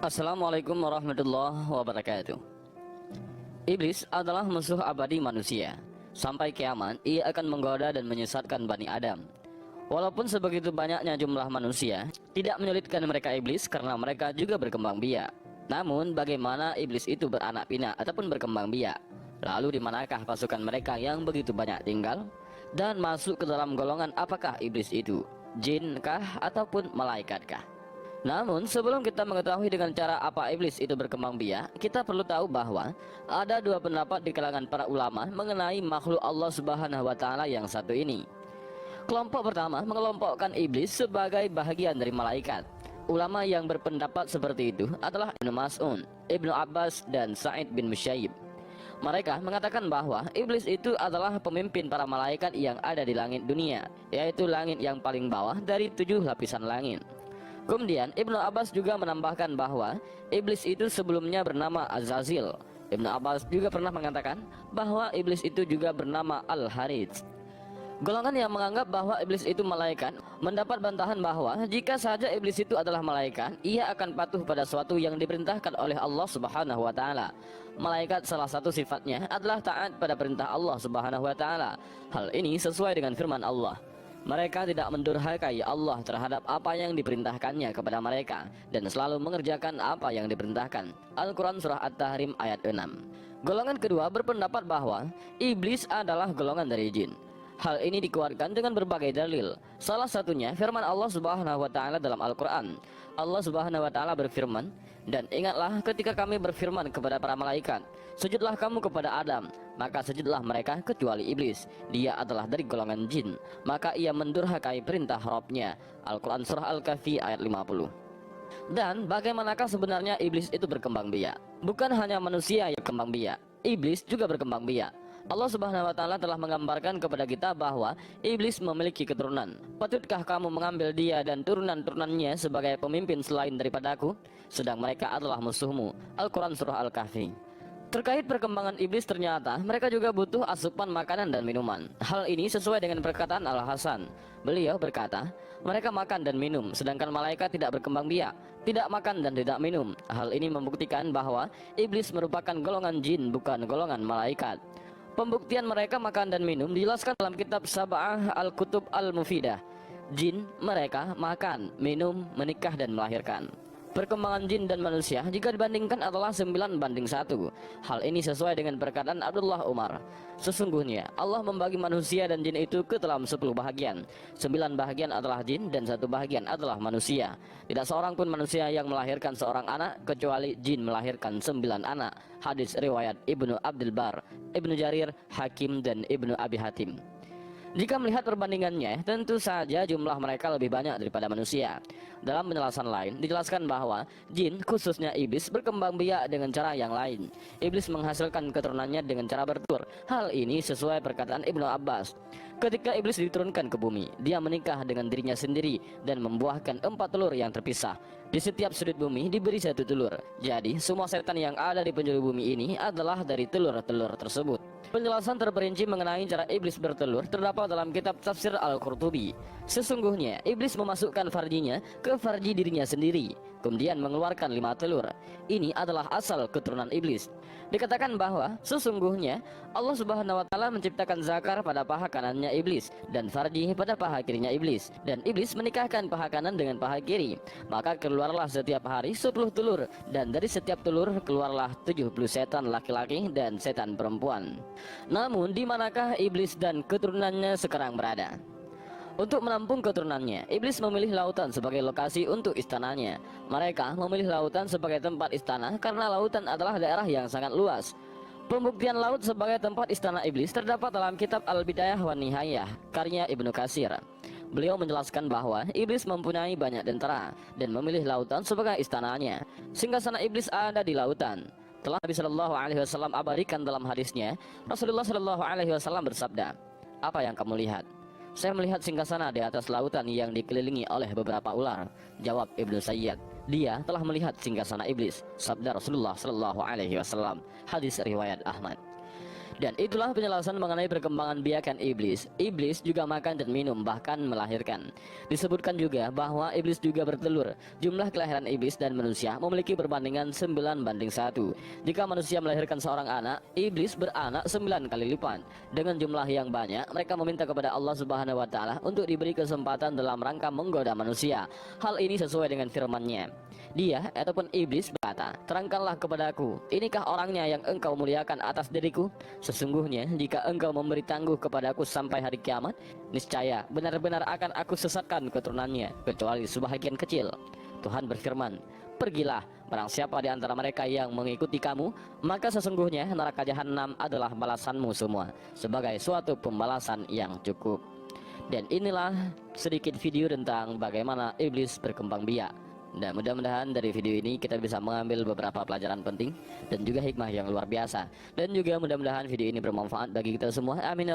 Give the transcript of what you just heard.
Assalamualaikum warahmatullahi wabarakatuh. Iblis adalah musuh abadi manusia. Sampai kiamat, ia akan menggoda dan menyesatkan Bani Adam. Walaupun sebegitu banyaknya jumlah manusia, tidak menyulitkan mereka iblis karena mereka juga berkembang biak. Namun, bagaimana iblis itu beranak pinak ataupun berkembang biak? Lalu di manakah pasukan mereka yang begitu banyak tinggal? Dan masuk ke dalam golongan apakah iblis itu? Jinkah ataupun malaikatkah? Namun sebelum kita mengetahui dengan cara apa iblis itu berkembang biak, kita perlu tahu bahwa ada dua pendapat di kalangan para ulama mengenai makhluk Allah Subhanahu wa taala yang satu ini. Kelompok pertama mengelompokkan iblis sebagai bahagian dari malaikat. Ulama yang berpendapat seperti itu adalah Ibnu Mas'ud, Ibnu Abbas, dan Sa'id bin Musayyib. Mereka mengatakan bahwa iblis itu adalah pemimpin para malaikat yang ada di langit dunia, yaitu langit yang paling bawah dari 7 lapisan langit. Kemudian Ibnu Abbas juga menambahkan bahwa iblis itu sebelumnya bernama Azazil. Ibnu Abbas juga pernah mengatakan bahwa iblis itu juga bernama Al-Harits. Golongan yang menganggap bahwa iblis itu malaikat mendapat bantahan bahwa jika saja iblis itu adalah malaikat, ia akan patuh pada sesuatu yang diperintahkan oleh Allah Subhanahu wa taala. Malaikat salah satu sifatnya adalah taat pada perintah Allah Subhanahu wa taala. Hal ini sesuai dengan firman Allah. Mereka tidak mendurhakai Allah terhadap apa yang diperintahkannya kepada mereka dan selalu mengerjakan apa yang diperintahkan. Al-Quran Surah At-Tahrim ayat 6. Golongan kedua berpendapat bahwa iblis adalah golongan dari jin. Hal ini dikuatkan dengan berbagai dalil. Salah satunya firman Allah Subhanahu wa taala dalam Al-Quran. Allah Subhanahu wa taala berfirman, "Dan ingatlah ketika kami berfirman kepada para malaikat, sujudlah kamu kepada Adam, maka sujudlah mereka kecuali iblis. Dia adalah dari golongan jin, maka ia mendurhakai perintah Rabbnya." Al-Quran Surah Al-Kahfi ayat 50. Dan bagaimanakah sebenarnya iblis itu berkembang biak? Bukan hanya manusia yang berkembang biak, iblis juga berkembang biak. Allah Subhanahu wa taala telah menggambarkan kepada kita bahwa iblis memiliki keturunan. Patutkah kamu mengambil dia dan turunan-turunannya sebagai pemimpin selain daripadaku, sedang mereka adalah musuhmu. Al-Quran Surah Al-Kahfi. Terkait perkembangan iblis, ternyata mereka juga butuh asupan makanan dan minuman. Hal ini sesuai dengan perkataan Al-Hasan. Beliau berkata, mereka makan dan minum, sedangkan malaikat tidak berkembang biak, tidak makan dan tidak minum. Hal ini membuktikan bahwa iblis merupakan golongan jin, bukan golongan malaikat. Pembuktian mereka makan dan minum dijelaskan dalam kitab Sab'ah Al-Kutub Al-Mufidah. Jin mereka makan, minum, menikah dan melahirkan. Perkembangan jin dan manusia jika dibandingkan adalah 9:1. Hal ini sesuai dengan perkataan Abdullah Umar. Sesungguhnya Allah membagi manusia dan jin itu ke dalam 10 bahagian. 9 bahagian adalah jin dan 1 bahagian adalah manusia. Tidak seorang pun manusia yang melahirkan seorang anak kecuali jin melahirkan 9 anak. Hadis riwayat Ibnu Abdul Bar, Ibnu Jarir, Hakim, dan Ibnu Abi Hatim. Jika melihat perbandingannya, tentu saja jumlah mereka lebih banyak daripada manusia. Dalam penjelasan lain, dijelaskan bahwa jin, khususnya iblis, berkembang biak dengan cara yang lain. Iblis menghasilkan keturunannya dengan cara bertelur. Hal ini sesuai perkataan Ibnu Abbas. Ketika iblis diturunkan ke bumi, dia menikah dengan dirinya sendiri dan membuahkan 4 telur yang terpisah. Di setiap sudut bumi diberi 1 telur. Jadi, semua setan yang ada di penjuru bumi ini adalah dari telur-telur tersebut. Penjelasan terperinci mengenai cara iblis bertelur terdapat dalam kitab Tafsir Al-Qurtubi. Sesungguhnya iblis memasukkan farjinya ke farji dirinya sendiri, kemudian mengeluarkan 5 telur. Ini adalah asal keturunan iblis. Dikatakan bahwa sesungguhnya Allah Subhanahu wa taala menciptakan zakar pada paha kanannya iblis dan farji pada paha kirinya iblis, dan iblis menikahkan paha kanan dengan paha kiri. Maka keluarlah setiap hari 10 telur, dan dari setiap telur keluarlah 70 setan laki-laki dan setan perempuan. Namun di manakah iblis dan keturunannya sekarang berada? Untuk menampung keturunannya, iblis memilih lautan sebagai lokasi untuk istananya. Mereka memilih lautan sebagai tempat istana karena lautan adalah daerah yang sangat luas. Pembuktian laut sebagai tempat istana iblis terdapat dalam kitab Al-Bidayah wa Nihayah karya Ibnu Katsir. Beliau menjelaskan bahwa iblis mempunyai banyak tentara dan memilih lautan sebagai istananya. Singgasana iblis ada di lautan. Telah Nabi Shallallahu Alaihi Wasallam abadikan dalam hadisnya, Rasulullah Shallallahu Alaihi Wasallam bersabda, "Apa yang kamu lihat?" "Saya melihat singgasana di atas lautan yang dikelilingi oleh beberapa ular." Jawab Ibnu Sayyad, "Dia telah melihat singgasana iblis." Sabda Rasulullah Shallallahu Alaihi Wasallam. Hadis riwayat Ahmad. Dan itulah penjelasan mengenai perkembangan biakan iblis. Iblis juga makan dan minum, bahkan melahirkan. Disebutkan juga bahwa iblis juga bertelur. Jumlah kelahiran iblis dan manusia memiliki perbandingan 9:1. Jika manusia melahirkan seorang anak, iblis beranak 9 kali lipat. Dengan jumlah yang banyak, mereka meminta kepada Allah Subhanahu wa Ta'ala untuk diberi kesempatan dalam rangka menggoda manusia. Hal ini sesuai dengan firman-Nya. Dia ataupun iblis berkata, "Terangkanlah kepadaku, inikah orangnya yang engkau muliakan atas diriku? Sesungguhnya jika engkau memberi tangguh kepadaku sampai hari kiamat, niscaya benar-benar akan aku sesatkan keturunannya, kecuali sebahagian kecil." Tuhan berfirman, "Pergilah, barang siapa di antara mereka yang mengikuti kamu, maka sesungguhnya neraka jahanam adalah balasanmu semua, sebagai suatu pembalasan yang cukup." Dan inilah sedikit video tentang bagaimana iblis berkembang biak. Dan mudah-mudahan dari video ini kita bisa mengambil beberapa pelajaran penting dan juga hikmah yang luar biasa. Dan juga mudah-mudahan video ini bermanfaat bagi kita semua. Amin.